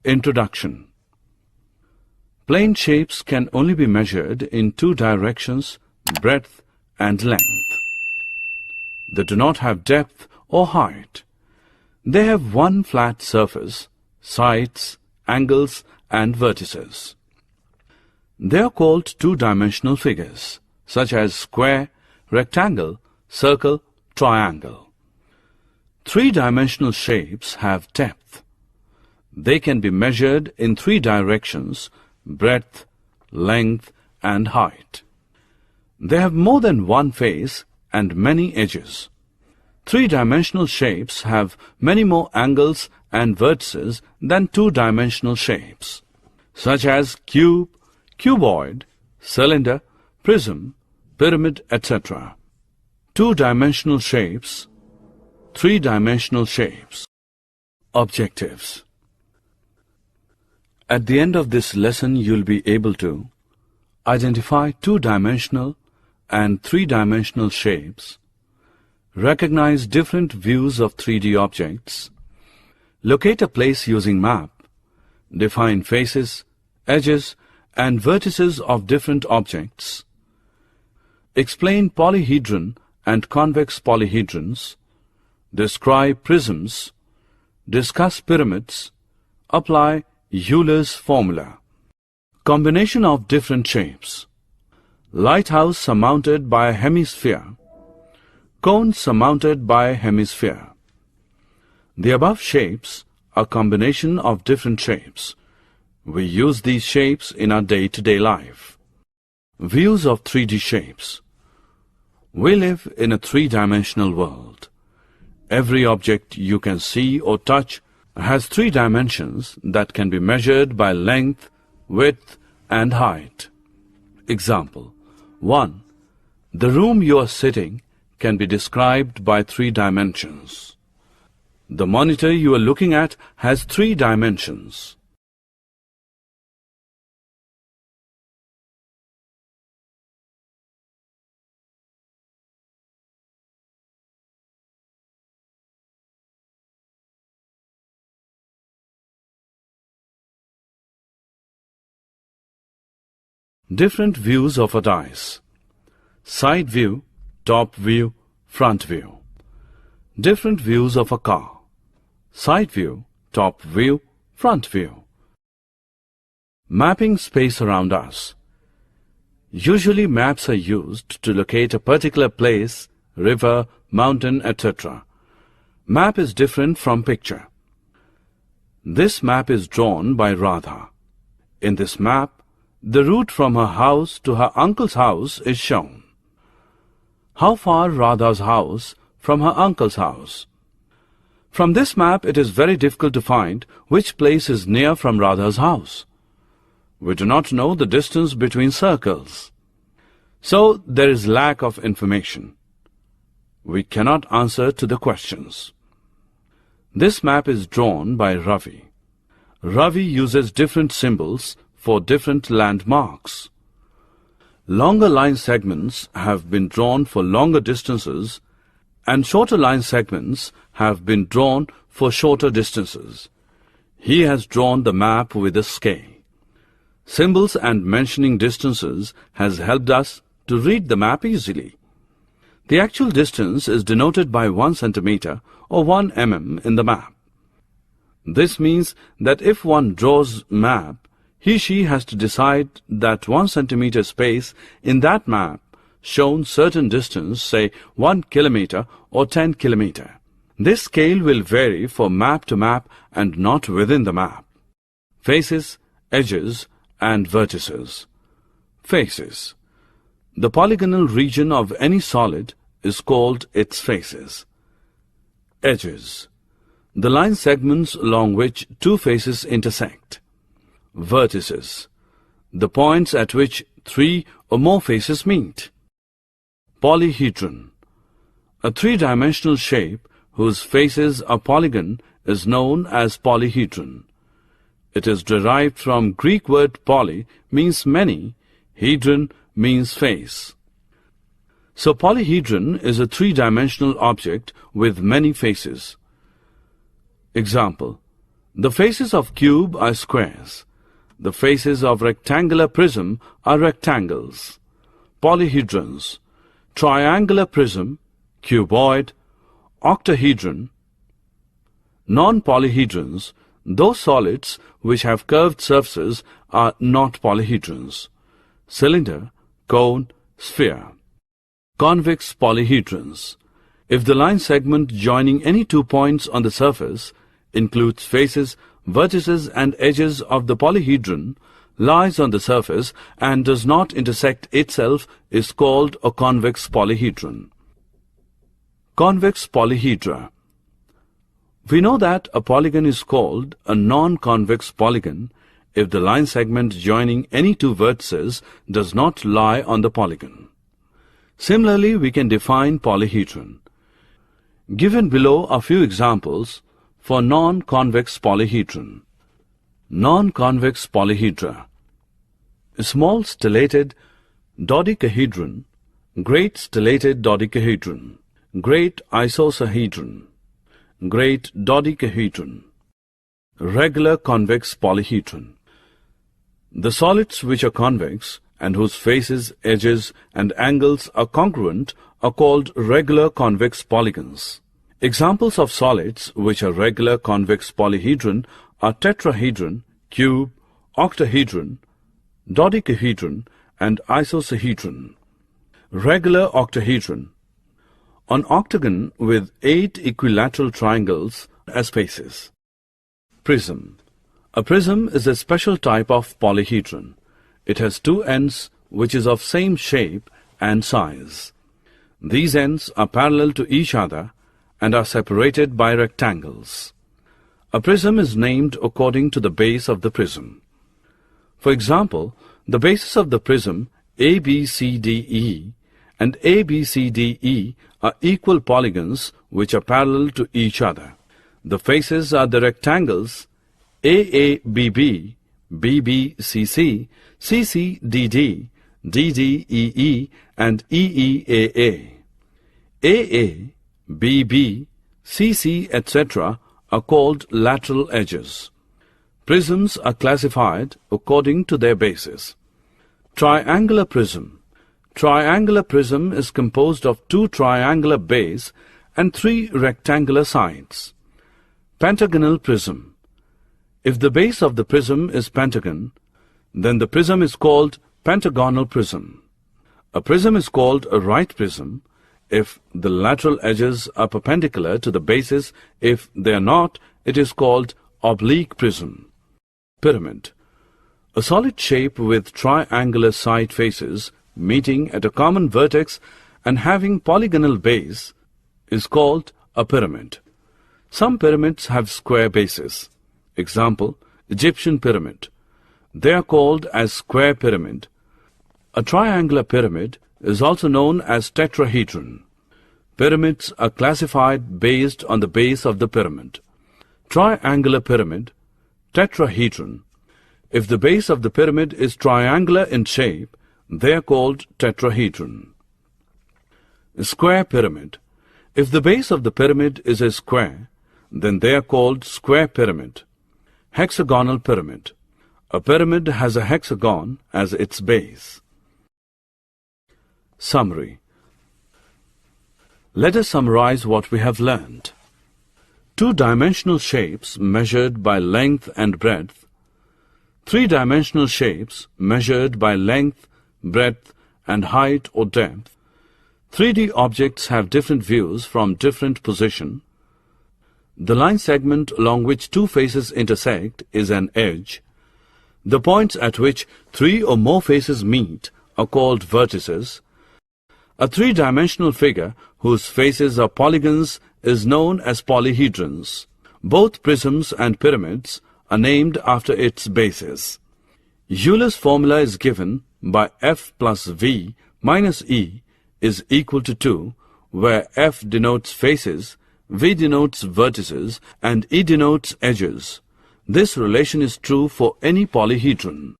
Introduction. Plane shapes can only be measured in two directions, breadth and length. They do not have depth or height. They have one flat surface, sides, angles and vertices. They are called two-dimensional figures, such as square, rectangle, circle, triangle. Three-dimensional shapes have depth. They can be measured in three directions, breadth, length and height. They have more than one face and many edges. Three-dimensional shapes have many more angles and vertices than two-dimensional shapes, such as cube, cuboid, cylinder, prism, pyramid, etc. Two-dimensional shapes, three-dimensional shapes. Objectives. At the end of this lesson, you'll be able to identify two-dimensional and three-dimensional shapes, recognize different views of 3D objects, locate a place using map, define faces, edges, and vertices of different objects, explain polyhedron and convex polyhedrons, describe prisms, discuss pyramids, apply Euler's formula. Combination of different shapes. Lighthouse surmounted by a hemisphere. Cone surmounted by a hemisphere. The above shapes are combination of different shapes. We use these shapes in our day-to-day life. Views of 3D shapes. We live in a three-dimensional world. Every object you can see or touch has three dimensions that can be measured by length, width and height. Example 1. The room you are sitting can be described by three dimensions. The monitor you are looking at has three dimensions. Different views of a dice. Side view, top view, front view. Different views of a car. Side view, top view, front view. Mapping space around us. Usually maps are used to locate a particular place, river, mountain, etc. Map is different from picture. This map is drawn by Radha. In this map, the route from her house to her uncle's house is shown. How far Radha's house from her uncle's house? From this map, it is very difficult to find which place is near from Radha's house. We do not know the distance between circles. So, there is lack of information. We cannot answer to the questions. This map is drawn by Ravi. Ravi uses different symbols for different landmarks. Longer line segments have been drawn for longer distances and shorter line segments have been drawn for shorter distances. He has drawn the map with a scale. Symbols and mentioning distances has helped us to read the map easily. The actual distance is denoted by 1 centimeter or 1 mm in the map. This means that if one draws map, he/she has to decide that 1 centimeter space in that map shown certain distance, say 1 kilometer or 10 kilometer. This scale will vary from map to map and not within the map. Faces, edges and vertices. Faces. The polygonal region of any solid is called its faces. Edges. The line segments along which two faces intersect. Vertices. The points at which three or more faces meet. Polyhedron. A three-dimensional shape whose faces are polygon is known as polyhedron. It is derived from Greek word poly means many, hedron means face. So polyhedron is a three-dimensional object with many faces. Example: the faces of cube are squares. The faces of rectangular prism are rectangles. Polyhedrons: triangular prism, cuboid, octahedron. Non-polyhedrons: those solids which have curved surfaces are not polyhedrons. Cylinder, cone, sphere. Convex polyhedrons: if the line segment joining any 2 points on the surface includes faces, vertices and edges of the polyhedron, lies on the surface and does not intersect itself, is called a convex polyhedron. Convex polyhedra. We know that a polygon is called a non-convex polygon if the line segment joining any two vertices does not lie on the polygon. Similarly, we can define polyhedron. Given below are few examples for non-convex polyhedron. Non-convex polyhedra: small stellated dodecahedron, great stellated dodecahedron, great isosahedron, great dodecahedron. Regular convex polyhedron: the solids which are convex and whose faces, edges and angles are congruent are called regular convex polygons. Examples of solids which are regular convex polyhedron are tetrahedron, cube, octahedron, dodecahedron and isosahedron. Regular octahedron: an octagon with 8 equilateral triangles as faces. Prism. A prism is a special type of polyhedron. It has two ends which is of same shape and size. These ends are parallel to each other and are separated by rectangles. A prism is named according to the base of the prism. For example, the bases of the prism ABCDE and ABCDE are equal polygons which are parallel to each other. The faces are the rectangles AABB, BBCC, CCDD, DDEE and EEAA. AA, BB, CC, etc. are called lateral edges. Prisms are classified according to their bases. Triangular prism. Triangular prism is composed of 2 triangular bases and 3 rectangular sides. Pentagonal prism. If the base of the prism is pentagon, then the prism is called pentagonal prism. A prism is called a right prism if the lateral edges are perpendicular to the bases. If they are not, it is called oblique prism. Pyramid. A solid shape with triangular side faces meeting at a common vertex and having polygonal base is called a pyramid. Some pyramids have square bases. Example, Egyptian pyramid. They are called as square pyramid. A triangular pyramid is also known as tetrahedron. Pyramids are classified based on the base of the pyramid. Triangular pyramid, tetrahedron. If the base of the pyramid is triangular in shape, they are called tetrahedron. Square pyramid. If the base of the pyramid is a square, then they are called square pyramid. Hexagonal pyramid. A pyramid has a hexagon as its base. Summary. Let us summarize what we have learned. Two-dimensional shapes measured by length and breadth. Three-dimensional shapes measured by length, breadth and height or depth. 3D objects have different views from different position. The line segment along which two faces intersect is an edge. The points at which 3 or more faces meet are called vertices. A three-dimensional figure whose faces are polygons is known as polyhedrons. Both prisms and pyramids are named after its bases. Euler's formula is given by F plus V minus E is equal to 2, where F denotes faces, V denotes vertices, and E denotes edges. This relation is true for any polyhedron.